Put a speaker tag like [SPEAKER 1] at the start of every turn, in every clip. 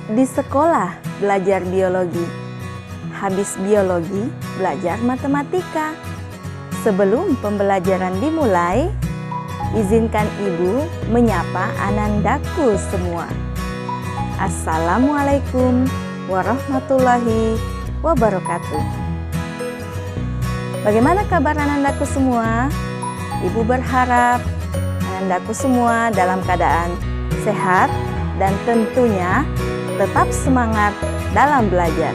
[SPEAKER 1] Di sekolah belajar biologi, habis biologi belajar matematika. Sebelum pembelajaran dimulai, izinkan ibu menyapa anandaku semua. Assalamualaikum warahmatullahi wabarakatuh. Bagaimana kabar anandaku semua? Ibu berharap anandaku semua dalam keadaan sehat dan tentunya tetap semangat dalam belajar.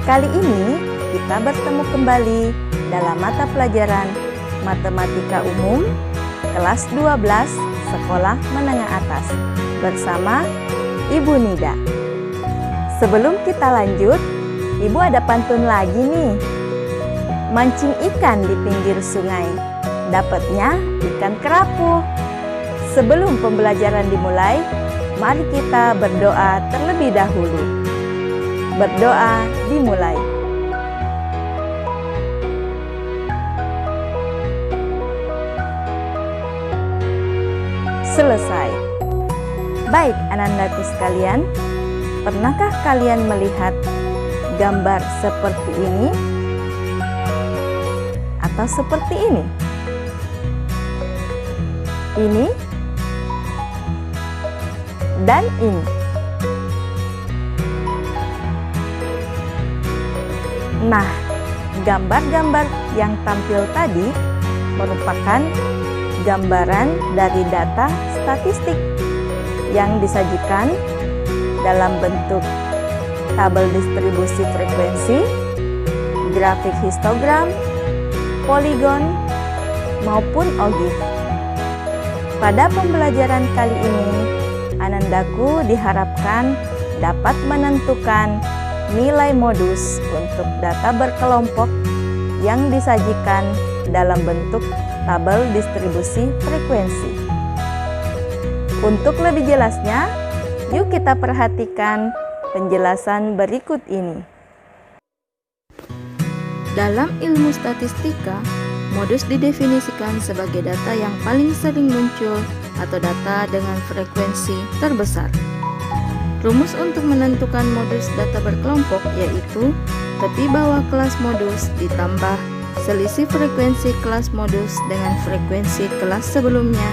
[SPEAKER 1] Kali ini kita bertemu kembali dalam mata pelajaran Matematika Umum kelas 12 Sekolah Menengah Atas bersama Ibu Nida. Sebelum kita lanjut, Ibu ada pantun lagi nih. Mancing ikan di pinggir sungai, dapatnya ikan kerapu. Sebelum pembelajaran dimulai, mari kita berdoa terlebih dahulu. Berdoa dimulai. Selesai. Baik anandaku sekalian, pernahkah kalian melihat gambar seperti ini? Atau seperti ini? Ini dan ini. Nah, gambar-gambar yang tampil tadi merupakan gambaran dari data statistik yang disajikan dalam bentuk tabel distribusi frekuensi, grafik histogram, poligon, maupun OGIF. Pada pembelajaran kali ini, anandaku diharapkan dapat menentukan nilai modus untuk data berkelompok yang disajikan dalam bentuk tabel distribusi frekuensi. Untuk lebih jelasnya, yuk kita perhatikan penjelasan berikut ini.
[SPEAKER 2] Dalam ilmu statistika, modus didefinisikan sebagai data yang paling sering muncul atau data dengan frekuensi terbesar. Rumus untuk menentukan modus data berkelompok yaitu tepi bawah kelas modus ditambah selisih frekuensi kelas modus dengan frekuensi kelas sebelumnya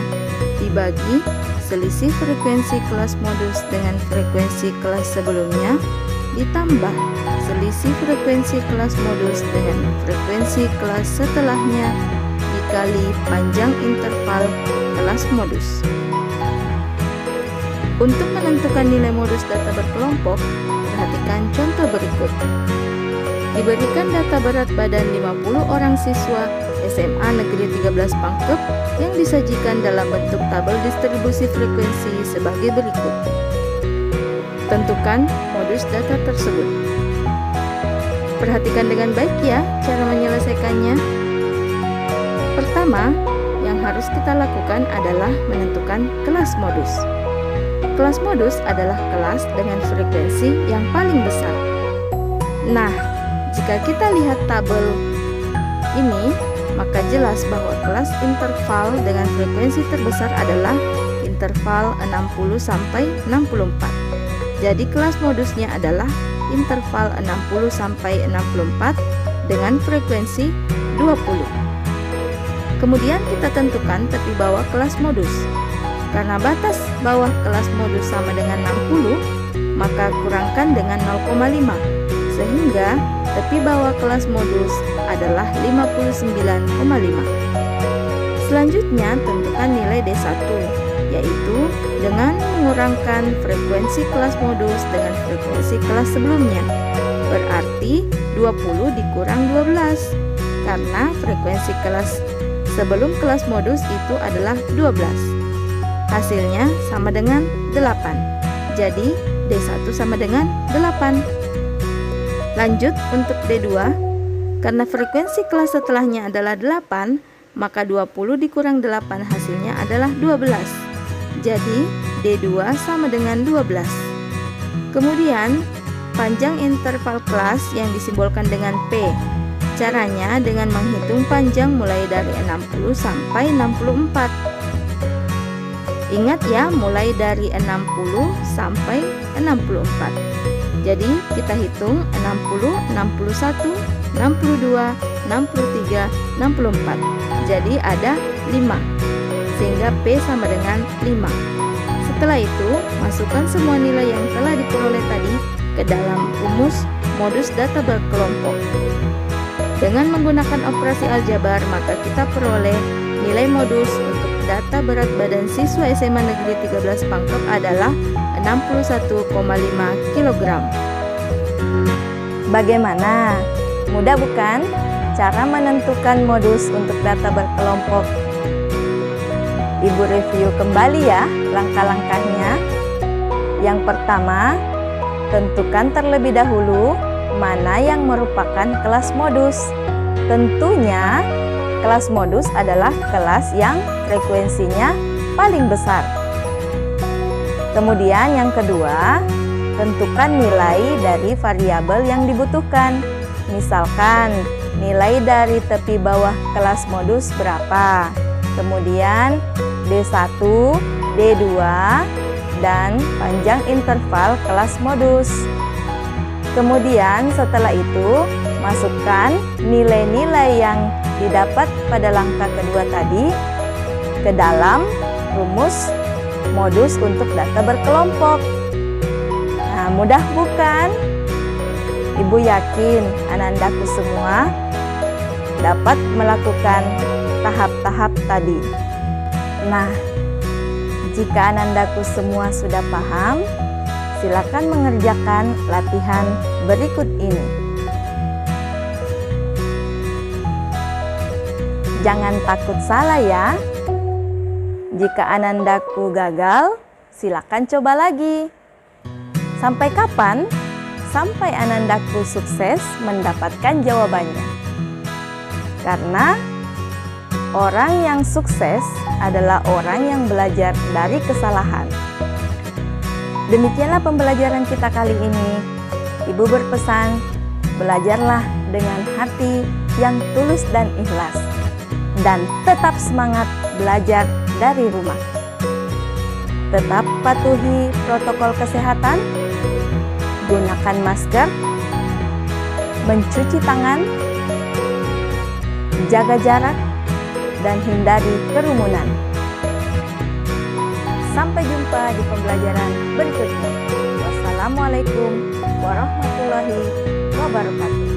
[SPEAKER 2] dibagi selisih frekuensi kelas modus dengan frekuensi kelas sebelumnya ditambah selisih frekuensi kelas modus dengan frekuensi kelas setelahnya dikali panjang interval kelas modus. Untuk menentukan nilai modus data berkelompok, perhatikan contoh berikut. Diberikan data berat badan 50 orang siswa SMA Negeri 13 Pangkep yang disajikan dalam bentuk tabel distribusi frekuensi sebagai berikut. Tentukan modus data tersebut. Perhatikan dengan baik ya cara menyelesaikannya. Pertama, yang harus kita lakukan adalah menentukan kelas modus. Kelas modus adalah kelas dengan frekuensi yang paling besar. Nah, jika kita lihat tabel ini, maka jelas bahwa kelas interval dengan frekuensi terbesar adalah interval 60 sampai 64. Jadi kelas modusnya adalah interval 60 sampai 64 dengan frekuensi 20. Kemudian kita tentukan tepi bawah kelas modus. Karena batas bawah kelas modus sama dengan 60, maka kurangkan dengan 0,5 sehingga tepi bawah kelas modus adalah 59,5. Selanjutnya tentukan nilai D1 yaitu dengan mengurangkan frekuensi kelas modus dengan frekuensi kelas sebelumnya. Berarti 20 dikurang 12 karena frekuensi kelas sebelum kelas modus itu adalah 12. Hasilnya sama dengan 8. Jadi D1 sama dengan 8. Lanjut untuk D2. Karena frekuensi kelas setelahnya adalah 8, maka 20 dikurang 8 hasilnya adalah 12. Jadi D2 sama dengan 12. Kemudian panjang interval kelas yang disimbolkan dengan P. Caranya dengan menghitung panjang mulai dari 60 sampai 64. Ingat ya, mulai dari 60 sampai 64. Jadi kita hitung 60, 61, 62, 63, 64. Jadi ada 5. Sehingga P sama dengan 5. Setelah itu, masukkan semua nilai yang telah diperoleh tadi ke dalam rumus modus data berkelompok. Dengan menggunakan operasi aljabar, maka kita peroleh nilai modus untuk data berat badan siswa SMA Negeri 13 Pangkep adalah 61,5 kg.
[SPEAKER 1] Bagaimana? Mudah bukan? Cara menentukan modus untuk data berkelompok. Ibu review kembali ya langkah-langkahnya. Yang pertama, tentukan terlebih dahulu mana yang merupakan kelas modus. Tentunya kelas modus adalah kelas yang frekuensinya paling besar. Kemudian yang kedua, tentukan nilai dari variabel yang dibutuhkan. Misalkan nilai dari tepi bawah kelas modus berapa. Kemudian D1, D2, dan panjang interval kelas modus. Kemudian setelah itu, masukkan nilai-nilai yang didapat pada langkah kedua tadi ke dalam rumus modus untuk data berkelompok. Nah, mudah bukan? Ibu yakin anandaku semua dapat melakukan tahap-tahap tadi. Nah, jika anandaku semua sudah paham, silakan mengerjakan latihan berikut ini. Jangan takut salah ya. Jika anandaku gagal, silakan coba lagi. Sampai kapan? Sampai anandaku sukses mendapatkan jawabannya. Karena orang yang sukses adalah orang yang belajar dari kesalahan. Demikianlah pembelajaran kita kali ini. Ibu berpesan, belajarlah dengan hati yang tulus dan ikhlas. Dan tetap semangat belajar dari rumah. Tetap patuhi protokol kesehatan, gunakan masker, mencuci tangan, jaga jarak, dan hindari kerumunan. Sampai jumpa di pembelajaran berikutnya. Wassalamualaikum warahmatullahi wabarakatuh.